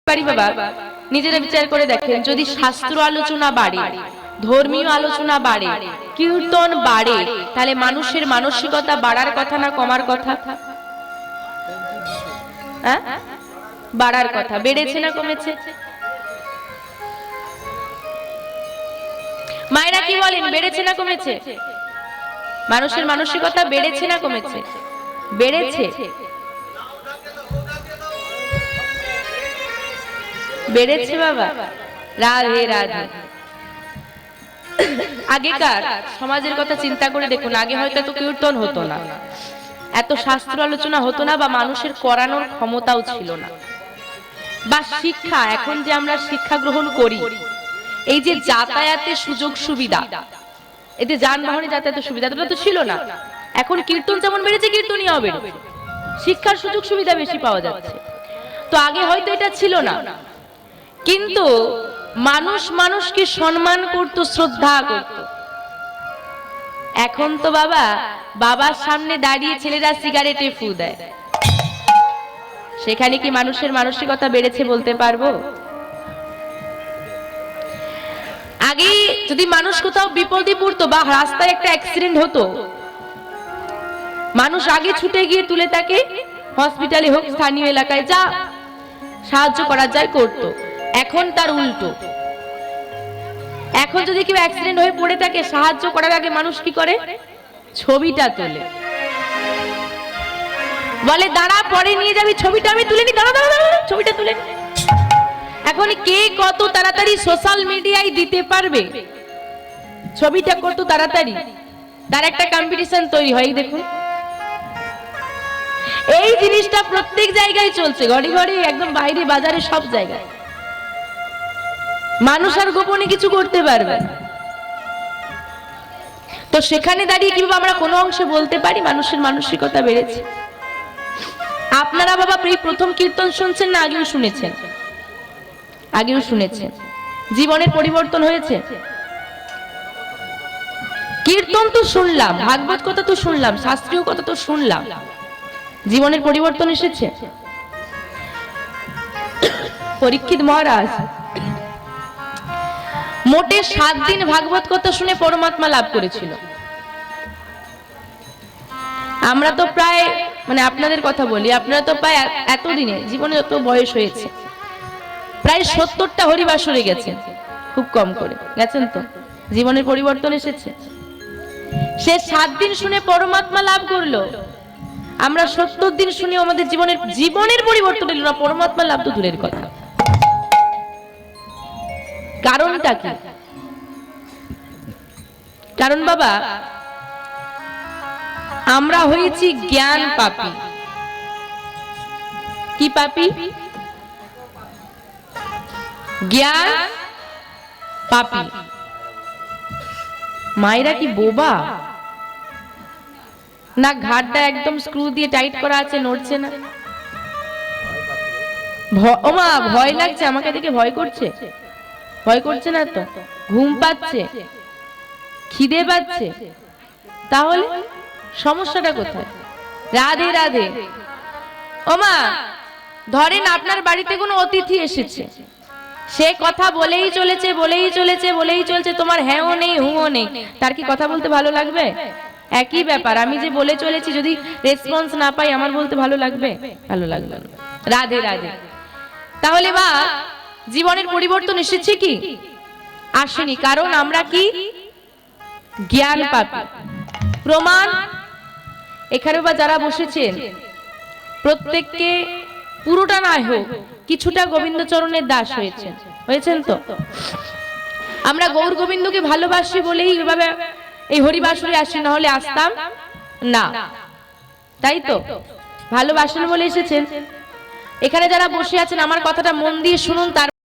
পারি বাবা, নিজেরা বিচার করে দেখেন, যদি শাস্ত্র আলোচনা বাড়ে, ধর্মীয় আলোচনা বাড়ে, কীর্তন বাড়ে, তাহলে মানুষের মানসিকতা বাড়ার কথা না কমার কথা? হ্যাঁ, বাড়ার কথা। বেড়েছে না কমেছে? মায়েরা কি বলেন, বেড়েছে না কমেছে? মানুষের মানসিকতা বেড়েছে না কমেছে? বেড়েছে। বেড়েছে বাবা। রাধে রাধে। আগেকার সমাজের কথা চিন্তা করে দেখুন, আগে হয়তো এত কীর্তন হতো না, এত শাস্ত্র আলোচনা হতো না, বা মানুষের করানোর ক্ষমতাও ছিল না। বা শিক্ষা, এখন যে আমরা শিক্ষা গ্রহণ করি, এই যে যাতায়াতের সুযোগ সুবিধা, এতে যানবাহনে যাতায়াতের সুবিধাটা তো ছিল না। এখন কীর্তন যেমন বেড়েছে, কীর্তনই হবে, শিক্ষার সুযোগ সুবিধা বেশি পাওয়া যাচ্ছে। তো আগে হয়তো এটা ছিল না, কিন্তু মানুষ মানুষকে সম্মান করত, শ্রদ্ধা করত। এখন তো বাবা, বাবার সামনে দাঁড়িয়ে ছেলেরা সিগারেটে ফু দেয়। সেখানে কি মানুষের মানসিকতা বেড়েছে বলতে পারবো? আগে যদি মানুষ কোথাও বিপদে পড়তো বা রাস্তায় একটা অ্যাক্সিডেন্ট হতো, মানুষ আগে ছুটে গিয়ে তুলে তাকে হসপিটালে হোক স্থানীয় এলাকায় যা সাহায্য করা যায় করতো। এখন তার উল্টো। এখন যদি কেউ অ্যাক্সিডেন্ট হয়ে পড়ে থাকে, সাহায্য করার আগে মানুষ কি করে? ছবিটা তোলে, বলে দাঁড়া, পরে নিয়ে যাবি, ছবিটা আমি তুলে নি, দাঁড়া দাঁড়া দাঁড়া, ছবিটা তুলে নি। এখন কে কত তাড়াতাড়ি সোশ্যাল মিডিয়ায় দিতে পারবে ছবিটা, কত তাড়াতাড়ি, তার একটা কম্পিটিশন তৈরি হয়। দেখুন, এই জিনিসটা প্রত্যেক জায়গায় চলছে, ঘরে ঘরে, একদম বাইরে, বাজারে, সব জায়গায়। মানুষ আর গোপনে কিছু করতে পারবে। তো সেখানে দাঁড়িয়ে কিভাবে আমরা কোনো অংশে বলতে পারি মানুষের মানসিকতা বেড়েছে? আপনারা বাবা এই প্রথম কীর্তন শুনছেন না আগেও শুনেছেন? আগেও শুনেছেন। জীবনের পরিবর্তন হয়েছে? কীর্তন তো শুনলাম, ভাগবত কথা তো শুনলাম, শাস্ত্রীয় কথা তো শুনলাম, জীবনের পরিবর্তন এসেছে? পরীক্ষিত মহারাজ মোটে 7 দিন ভাগবত কথা শুনে পরমাত্মা লাভ করেছিল। আমরা তো প্রায়, মানে আপনাদের কথা বলি, আপনারা তো প্রায় এতদিনে জীবনে যত বয়স হয়েছে, প্রায় 70টা হরিবাসরে গেছেন, খুব কম করে গেছেন। তো জীবনের পরিবর্তন এসেছে। সে 7 দিন শুনে পরমাত্মা লাভ করলো, আমরা 70 দিন শুনে আমাদের জীবনের পরিবর্তন এলো না, পরমাত্মা লাভ তো দূরের কথা। কারণটা কি? কারণ বাবা, আমরা হয়েছি জ্ঞান পাপী। কি পাপী? জ্ঞান পাপী। মায়েরা কি বোবা না? ঘাটটা একদম স্ক্রু দিয়ে টাইট করা আছে, নড়ছে না। ও মা, ভয় লাগছে, আমাকে দেখে ভয় করছে? ভয় করছে না তো? ঘুম পাচ্ছে, খিদে পাচ্ছে, তাহলে সমস্যাটা কোথায়? রাধে রাধে। ও মা, ধরেন আপনার বাড়িতে কোনো অতিথি এসেছে, সে কথা বলেই চলেছে, বলেই চলেছে, বলেই চলছে, তোমার হ্যাঁও নেই, হুঁও নেই, তার কি কথা বলতে ভালো লাগবে? একই ব্যাপার, আমি যে বলে চলেছি, যদি রেসপন্স না পাই, আমার বলতে ভালো লাগবে? ভালো লাগবে না। রাধে রাধে। তাহলে বা জীবনের পরিবর্তন এসেছে কি? আসেনি। কারণ আমরা কি? জ্ঞান পাপী। প্রমাণ, এখানে বা যারা বসেছেন প্রত্যেককে, পুরোটা না হোক, কিছুটা গোবিন্দচরণের দাস হয়েছেন, হয়েছেন তো? আমরা গৌর গোবিন্দকে ভালোবাসি বলেই এভাবে এই হরিবাসরে আসি, না হলে আসতাম না, তাই তো? ভালোবাসেন বলে এসেছেন। এখানে যারা বসে আছেন, আমার কথাটা মন দিয়ে শুনুন, তার